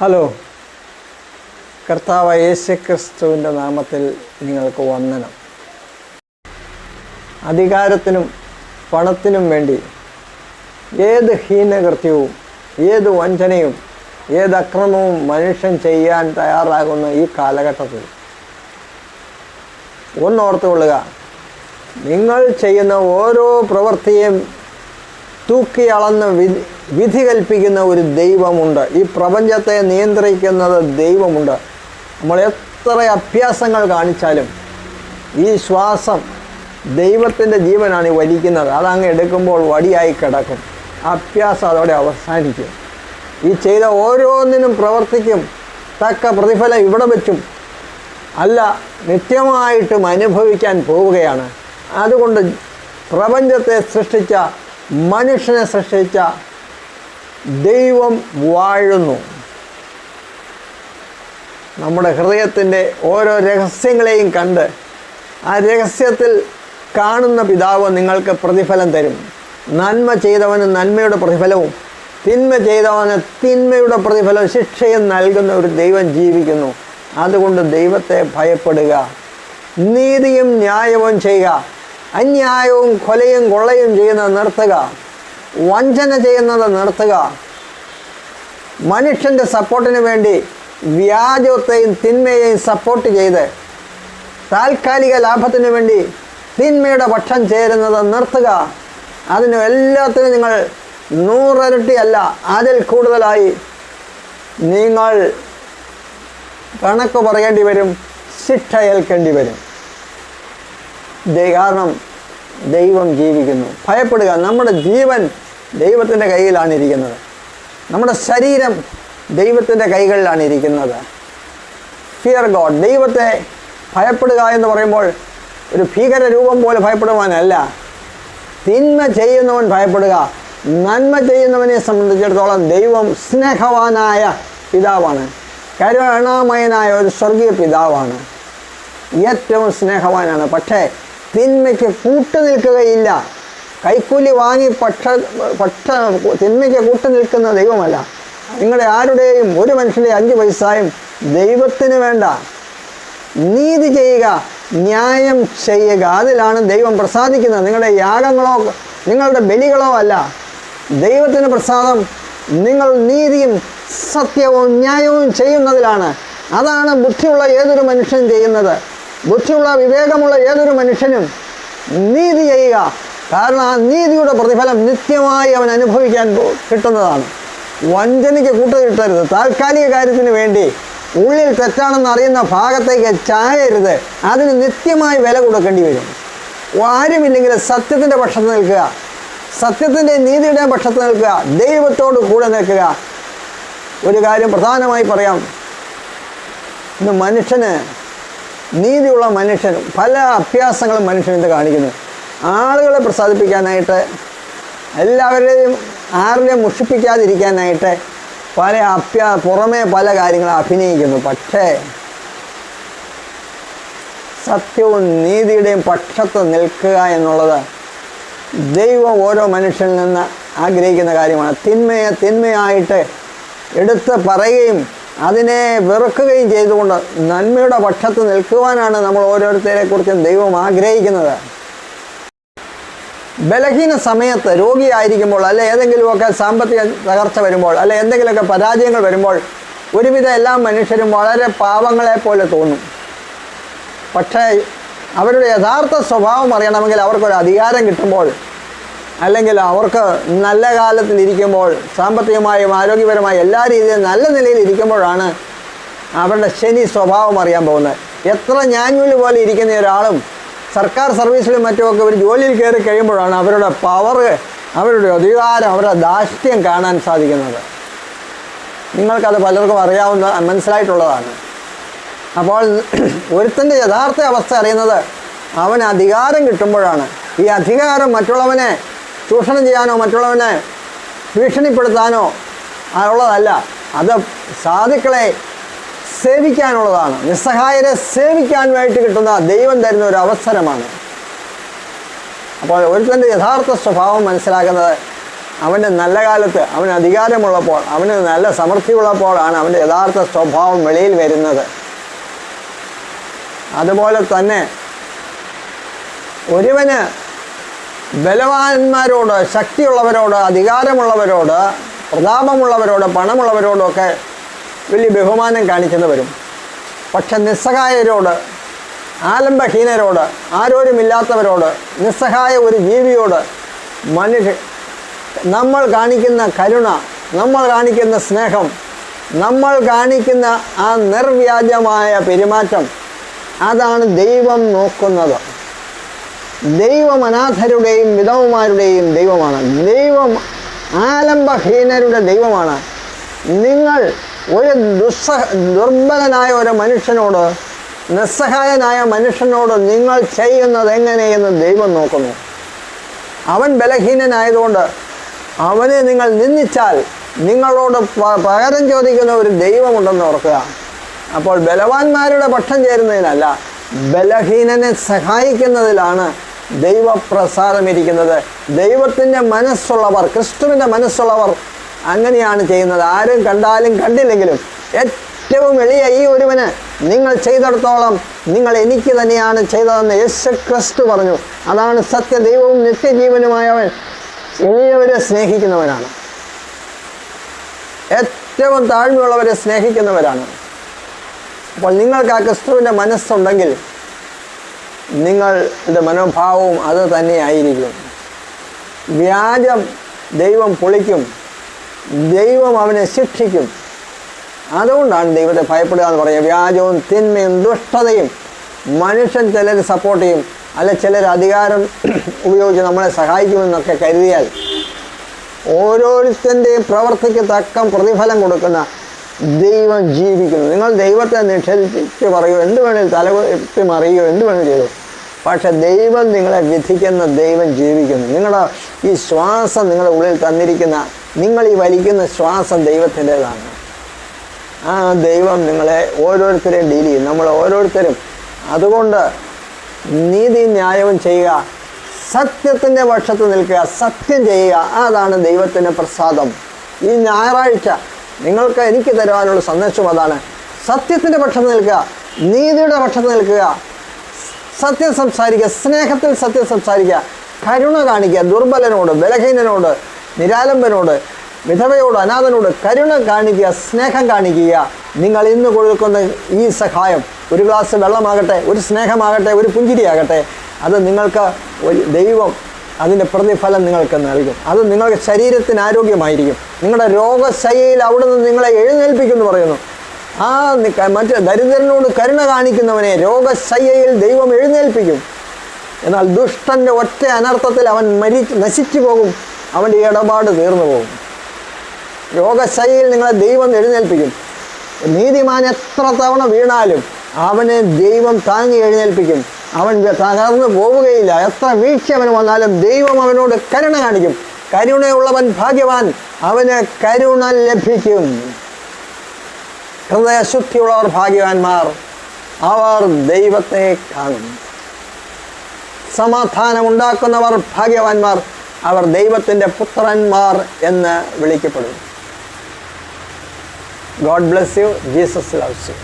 Hello, കർത്താവ് യേശുക്രിസ്തുവിൻ്റെ നാമത്തിൽ നിങ്ങൾക്ക് വന്ദനം. അധികാരത്തിനും പണത്തിനും വേണ്ടി ഏത് ഹീനകൃത്യവും, ഏത് വഞ്ചനയും, ഏത് അക്രമവും മനുഷ്യൻ ചെയ്യാൻ തയ്യാറാകുന്ന ഈ കാലഘട്ടത്തിൽ ഒന്നോർത്തുകൊള്ളുക, നിങ്ങൾ ചെയ്യുന്ന ഓരോ പ്രവൃത്തിയും തൂക്കി അളന്ന് വിധി കൽപ്പിക്കുന്ന ഒരു ദൈവമുണ്ട്. ഈ പ്രപഞ്ചത്തെ നിയന്ത്രിക്കുന്നത് ദൈവമുണ്ട്. നമ്മൾ എത്ര അഭ്യാസങ്ങൾ കാണിച്ചാലും ഈ ശ്വാസം ദൈവത്തിൻ്റെ ജീവനാണ് വലിക്കുന്നത്. അതങ്ങ് എടുക്കുമ്പോൾ വടിയായി കിടക്കും. അഭ്യാസം അതോടെ അവസാനിക്കും. ഈ ചെയ്ത ഓരോന്നിനും പ്രവർത്തിക്കും തക്ക പ്രതിഫലം ഇവിടെ വെച്ചും അല്ല, നിത്യമായിട്ടും അനുഭവിക്കാൻ പോവുകയാണ്. അതുകൊണ്ട് പ്രപഞ്ചത്തെ സൃഷ്ടിച്ച, മനുഷ്യനെ സൃഷ്ടിച്ച ദൈവം വാഴുന്നു. നമ്മുടെ ഹൃദയത്തിൻ്റെ ഓരോ രഹസ്യങ്ങളെയും കണ്ട് ആ രഹസ്യത്തിൽ കാണുന്ന പിതാവ് നിങ്ങൾക്ക് പ്രതിഫലം തരും. നന്മ ചെയ്തവന് നന്മയുടെ പ്രതിഫലവും തിന്മ ചെയ്തവന് തിന്മയുടെ പ്രതിഫലവും ശിക്ഷയും നൽകുന്ന ഒരു ദൈവം ജീവിക്കുന്നു. അതുകൊണ്ട് ദൈവത്തെ ഭയപ്പെടുക, നീതിയും ന്യായവും ചെയ്യുക, അന്യായവും കൊലയും കൊള്ളയും ചെയ്യുന്നത് നിർത്തുക, വഞ്ചന ചെയ്യുന്നത് നിർത്തുക, മനുഷ്യൻ്റെ സപ്പോർട്ടിന് വേണ്ടി വ്യാജത്തെയും തിന്മയെയും സപ്പോർട്ട് ചെയ്ത് താൽക്കാലിക ലാഭത്തിന് വേണ്ടി തിന്മയുടെ പക്ഷം ചേരുന്നത് നിർത്തുക. അതിന് എല്ലാത്തിനും നിങ്ങൾ 100 ഇരട്ടിയല്ല, അതിൽ കൂടുതലായി നിങ്ങൾ കണക്ക് പറയേണ്ടി വരും, ശിക്ഷ ഏൽക്കേണ്ടി വരും. കാരണം ദൈവം ജീവിക്കുന്നു. ഭയപ്പെടുക. നമ്മുടെ ജീവൻ ദൈവത്തിൻ്റെ കയ്യിലാണ് ഇരിക്കുന്നത്. നമ്മുടെ ശരീരം ദൈവത്തിൻ്റെ കൈകളിലാണ് ഇരിക്കുന്നത്. Fear God. ദൈവത്തെ ഭയപ്പെടുക എന്ന് പറയുമ്പോൾ ഒരു ഭീകര രൂപം പോലെ ഭയപ്പെടുവാനല്ല. തിന്മ ചെയ്യുന്നവൻ ഭയപ്പെടുക. നന്മ ചെയ്യുന്നവനെ സംബന്ധിച്ചിടത്തോളം ദൈവം സ്നേഹവാനായ പിതാവാണ്. കരുണാമയനായ ഒരു സ്വർഗീയ പിതാവാണ്. ഏറ്റവും സ്നേഹവാനാണ്. പക്ഷേ തിന്മയ്ക്ക് കൂട്ടുനിൽക്കുകയില്ല. കൈക്കൂലി വാങ്ങി തിന്മയ്ക്ക് കൂട്ടുനിൽക്കുന്ന ദൈവമല്ല. നിങ്ങളുടെ ആരുടെയും ഒരു മനുഷ്യൻ്റെ 5 പൈസയും ദൈവത്തിന് വേണ്ട. നീതി ചെയ്യുക, ന്യായം ചെയ്യുക, അതിലാണ് ദൈവം പ്രസാദിക്കുന്നത്. നിങ്ങളുടെ യാഗങ്ങളോ നിങ്ങളുടെ ബലികളോ അല്ല. ദൈവത്തിന് പ്രസാദം നിങ്ങൾ നീതിയും സത്യവും ന്യായവും ചെയ്യുന്നതിലാണ്. അതാണ് ബുദ്ധിയുള്ള ഏതൊരു മനുഷ്യനും ചെയ്യുന്നത്. ബുദ്ധിയുള്ള വിവേകമുള്ള ഏതൊരു മനുഷ്യനും നീതി ചെയ്യുക. കാരണം ആ നീതിയുടെ പ്രതിഫലം നിത്യമായി അവൻ അനുഭവിക്കാൻ കിട്ടുന്നതാണ്. വഞ്ചനയ്ക്ക് കൂട്ടുകിട്ടരുത്. താൽക്കാലിക കാര്യത്തിന് വേണ്ടി ഉള്ളിൽ തെറ്റാണെന്ന് അറിയുന്ന ഭാഗത്തേക്ക് ചായരുത്. അതിന് നിത്യമായി വില കൊടുക്കേണ്ടി വരും. ആരുമില്ലെങ്കിൽ സത്യത്തിൻ്റെ പക്ഷത്ത് നിൽക്കുക, സത്യത്തിൻ്റെ നീതിയുടെ പക്ഷത്ത് നിൽക്കുക, ദൈവത്തോട് കൂടെ നിൽക്കുക. ഒരു കാര്യം പ്രധാനമായി പറയാം. ഇന്ന് മനുഷ്യന്, നീതിയുള്ള മനുഷ്യൻ പല അഭ്യാസങ്ങളും മനുഷ്യനിത് കാണിക്കുന്നു. ആളുകളെ പ്രസാദിപ്പിക്കാനായിട്ട്, എല്ലാവരുടെയും ആരുടെയും മുഷിപ്പിക്കാതിരിക്കാനായിട്ട് പുറമേ പല കാര്യങ്ങളും അഭിനയിക്കുന്നു. പക്ഷേ സത്യവും നീതിയുടെയും പക്ഷത്ത് നിൽക്കുക എന്നുള്ളത് ദൈവം ഓരോ മനുഷ്യനിൽ നിന്ന് ആഗ്രഹിക്കുന്ന കാര്യമാണ്. തിന്മയെ തിന്മയായിട്ട് എടുത്ത് പറയുകയും അതിനെ വെറുക്കുകയും ചെയ്തുകൊണ്ട് നന്മയുടെ പക്ഷത്ത് നിൽക്കുവാനാണ് നമ്മൾ ഓരോരുത്തരെ കുറിച്ചും ദൈവം ആഗ്രഹിക്കുന്നത്. ബലഹീന സമയത്ത്, രോഗിയായിരിക്കുമ്പോൾ, അല്ലെ ഏതെങ്കിലുമൊക്കെ സാമ്പത്തിക തകർച്ച വരുമ്പോൾ, അല്ലെ എന്തെങ്കിലുമൊക്കെ പരാജയങ്ങൾ വരുമ്പോൾ ഒരുവിധം എല്ലാ മനുഷ്യരും വളരെ പാവങ്ങളെ പോലെ തോന്നും. പക്ഷേ അവരുടെ യഥാർത്ഥ സ്വഭാവം അറിയണമെങ്കിൽ അവർക്കൊരു അധികാരം കിട്ടുമ്പോൾ, അല്ലെങ്കിൽ അവർക്ക് നല്ല കാലത്തിലിരിക്കുമ്പോൾ, സാമ്പത്തികമായും ആരോഗ്യപരമായും എല്ലാ രീതിയിലും നല്ല നിലയിൽ ഇരിക്കുമ്പോഴാണ് അവരുടെ ശനി സ്വഭാവം അറിയാൻ പോകുന്നത്. എത്ര ഞാഞ്ഞൂല് പോലെ ഇരിക്കുന്ന ഒരാളും സർക്കാർ സർവീസിലും മറ്റുമൊക്കെ ഒരു ജോലിയിൽ കയറി കഴിയുമ്പോഴാണ് അവരുടെ പവർ, അവരുടെ അധികാരം, അവരുടെ ധാർഷ്ട്യം കാണാൻ സാധിക്കുന്നത്. നിങ്ങൾക്കത് പലർക്കും മനസ്സിലായിട്ടുള്ളതാണ്. അപ്പോൾ ഒരുത്തൻ്റെ യഥാർത്ഥ അവസ്ഥ അറിയുന്നത് അവന് അധികാരം കിട്ടുമ്പോഴാണ്. ഈ അധികാരം മറ്റുള്ളവനെ ചൂഷണം ചെയ്യാനോ മറ്റുള്ളവനെ ഭീഷണിപ്പെടുത്താനോ ഉള്ളതല്ല. അത് സാധുക്കളെ സേവിക്കാനുള്ളതാണ്. നിസ്സഹായരെ സേവിക്കാൻ വേണ്ടി കിട്ടുന്ന ദൈവം തരുന്ന ഒരു അവസരമാണ്. അപ്പോൾ ഒരുത്തൻ്റെ യഥാർത്ഥ സ്വഭാവം മനസ്സിലാക്കുന്നത് അവൻ്റെ നല്ല കാലത്ത്, അവന് അധികാരമുള്ളപ്പോൾ, അവന് നല്ല സമൃദ്ധിയുള്ളപ്പോഴാണ് അവൻ്റെ യഥാർത്ഥ സ്വഭാവം വെളിയിൽ വരുന്നത്. അതുപോലെ തന്നെ ഒരുവന് ബലവാന്മാരോട്, ശക്തിയുള്ളവരോട്, അധികാരമുള്ളവരോട്, പ്രതാപമുള്ളവരോട്, പണമുള്ളവരോടൊക്കെ വലിയ ബഹുമാനം കാണിച്ചെന്ന് വരും. പക്ഷെ നിസ്സഹായരോട്, ആലംബഹീനരോട്, ആരോരുമില്ലാത്തവരോട്, നിസ്സഹായ ഒരു ജീവിയോട് നമ്മൾ കാണിക്കുന്ന കരുണ, നമ്മൾ കാണിക്കുന്ന സ്നേഹം, നമ്മൾ കാണിക്കുന്ന ആ നിർവ്യാജമായ പെരുമാറ്റം, അതാണ് ദൈവം നോക്കുന്നത്. ദൈവം അനാഥരുടെയും വിധവമാരുടെയും ദൈവമാണ്. ദൈവം ആലംബഹീനരുടെ ദൈവമാണ്. നിങ്ങൾ ഒരു ദുർബലനായ ഒരു മനുഷ്യനോട്, നിസ്സഹായനായ മനുഷ്യനോട് നിങ്ങൾ ചെയ്യുന്നത് എങ്ങനെയെന്ന് ദൈവം നോക്കുന്നു. അവൻ ബലഹീനനായതുകൊണ്ട് അവനെ നിങ്ങൾ നിന്ദിച്ചാൽ നിങ്ങളോട് പകരം ചോദിക്കുന്ന ഒരു ദൈവമുണ്ടെന്ന് ഓർക്കുക. അപ്പോൾ ബലവാന്മാരുടെ പക്ഷം ചേരുന്നതിനല്ല, ബലഹീനനെ സഹായിക്കുന്നതിലാണ് ദൈവപ്രസാദമിരിക്കുന്നത്. ദൈവത്തിൻ്റെ മനസ്സുള്ളവർ, ക്രിസ്തുവിൻ്റെ മനസ്സുള്ളവർ അങ്ങനെയാണ് ചെയ്യുന്നത്. ആരും കണ്ടാലും കണ്ടില്ലെങ്കിലും ഏറ്റവും എളിയ ഈ ഒരുവന് നിങ്ങൾ ചെയ്തിടത്തോളം നിങ്ങൾ എനിക്ക് തന്നെയാണ് ചെയ്തതെന്ന് യേശു ക്രിസ്തു പറഞ്ഞു. അതാണ് സത്യദൈവവും നിത്യജീവനുമായവൻ എളിയവരെ സ്നേഹിക്കുന്നവനാണ്. ഏറ്റവും താഴ്മയുള്ളവരെ സ്നേഹിക്കുന്നവരാണ്. അപ്പോൾ നിങ്ങൾക്ക് ആ ക്രിസ്തുവിൻ്റെ മനസ്സുണ്ടെങ്കിൽ നിങ്ങളുടെ മനോഭാവവും അത് തന്നെയായിരിക്കും. വ്യാജം ദൈവം പൊളിക്കും, ദൈവം അവനെ ശിക്ഷിക്കും. അതുകൊണ്ടാണ് ദൈവത്തെ ഭയപ്പെടുക എന്ന് പറയുന്നത്. വ്യാജവും തിന്മയും ദുഷ്ടതയും മനുഷ്യൻ ചിലർ സപ്പോർട്ട് ചെയ്യും, അല്ല ചിലർ അധികാരം ഉപയോഗിച്ച് നമ്മളെ സഹായിക്കുമെന്നൊക്കെ കരുതിയാൽ ഓരോരുത്തൻ്റെയും പ്രവൃത്തിക്ക് തക്ക പ്രതിഫലം കൊടുക്കുന്ന ദൈവം ജീവിക്കുന്നു. നിങ്ങൾ ദൈവത്തെ നിഷേധിച്ച് പറയുമോ, എന്ത് വേണേലും തലകുത്തി മറിയുകയോ എന്ത് വേണമെങ്കിലും ചെയ്തു, പക്ഷെ ദൈവം നിങ്ങളെ വിധിക്കുന്ന ദൈവം ജീവിക്കുന്നു. നിങ്ങളുടെ ഈ ശ്വാസം നിങ്ങളുടെ ഉള്ളിൽ തന്നിരിക്കുന്ന, നിങ്ങൾ ഈ വലിക്കുന്ന ശ്വാസം ദൈവത്തിൻ്റെതാണ്. ആ ദൈവം നിങ്ങളെ ഓരോരുത്തരെയും ഡീൽ ചെയ്യും, നമ്മൾ ഓരോരുത്തരും. അതുകൊണ്ട് നീതി ന്യായവും ചെയ്യുക, സത്യത്തിൻ്റെ പക്ഷത്ത് നിൽക്കുക, സത്യം ചെയ്യുക, അതാണ് ദൈവത്തിൻ്റെ പ്രസാദം. ഈ ഞായറാഴ്ച നിങ്ങൾക്ക് എനിക്ക് തരുവാനുള്ള സന്ദേശം അതാണ്. സത്യത്തിൻ്റെ പക്ഷത്ത് നിൽക്കുക, നീതിയുടെ പക്ഷത്ത് നിൽക്കുക, സത്യം സംസാരിക്കുക, സ്നേഹത്തിൽ സത്യം സംസാരിക്കുക, കരുണ കാണിക്കുക, ദുർബലനോട്, ബലഹീനനോട്, നിരാലംബനോട്, വിധവയോട്, അനാഥനോട് കരുണ കാണിക്കുക, സ്നേഹം കാണിക്കുക. നിങ്ങൾ ഇന്ന് കൊടുക്കുന്ന ഈ സഹായം, ഒരു ഗ്ലാസ് വെള്ളമാകട്ടെ, ഒരു സ്നേഹമാകട്ടെ, ഒരു പുഞ്ചിരിയാകട്ടെ, അത് നിങ്ങൾക്ക് ദൈവം അതിൻ്റെ പ്രതിഫലം നിങ്ങൾക്ക് നൽകും. അത് നിങ്ങൾക്ക് ശരീരത്തിന് ആരോഗ്യമായിരിക്കും. നിങ്ങളുടെ രോഗശയ്യയിൽ അവിടുന്ന് നിങ്ങളെ എഴുന്നേൽപ്പിക്കുമെന്ന് പറയുന്നു. ആ മറ്റ് ദരിദ്രനോട് കരുണ കാണിക്കുന്നവനെ രോഗശയ്യയിൽ ദൈവം എഴുന്നേൽപ്പിക്കും. എന്നാൽ ദുഷ്ടൻ്റെ ഒറ്റ അനർത്ഥത്തിൽ അവൻ നശിച്ചു പോകും, അവൻ്റെ ഇടപാട് തീർന്നു പോകും. രോഗശയ്യയിൽ നിങ്ങളെ ദൈവം എഴുന്നേൽപ്പിക്കും. നീതിമാൻ എത്ര തവണ വീണാലും അവനെ ദൈവം താങ്ങി എഴുന്നേൽപ്പിക്കും. അവൻ തകർന്നു പോവുകയില്ല. എത്ര വീഴ്ച അവന് വന്നാലും ദൈവം അവനോട് കരുണ കാണിക്കും. കരുണയുള്ളവൻ ഭാഗ്യവാൻ, അവന് കരുണ ലഭിക്കും. ഹൃദയശുദ്ധിയുള്ളവർ ഭാഗ്യവാന്മാർ, അവർ ദൈവത്തെ കാണും. സമാധാനമുണ്ടാക്കുന്നവർ ഭാഗ്യവാന്മാർ, അവർ ദൈവത്തിൻ്റെ പുത്രന്മാർ എന്ന് വിളിക്കപ്പെടും. God bless you. Jesus loves you.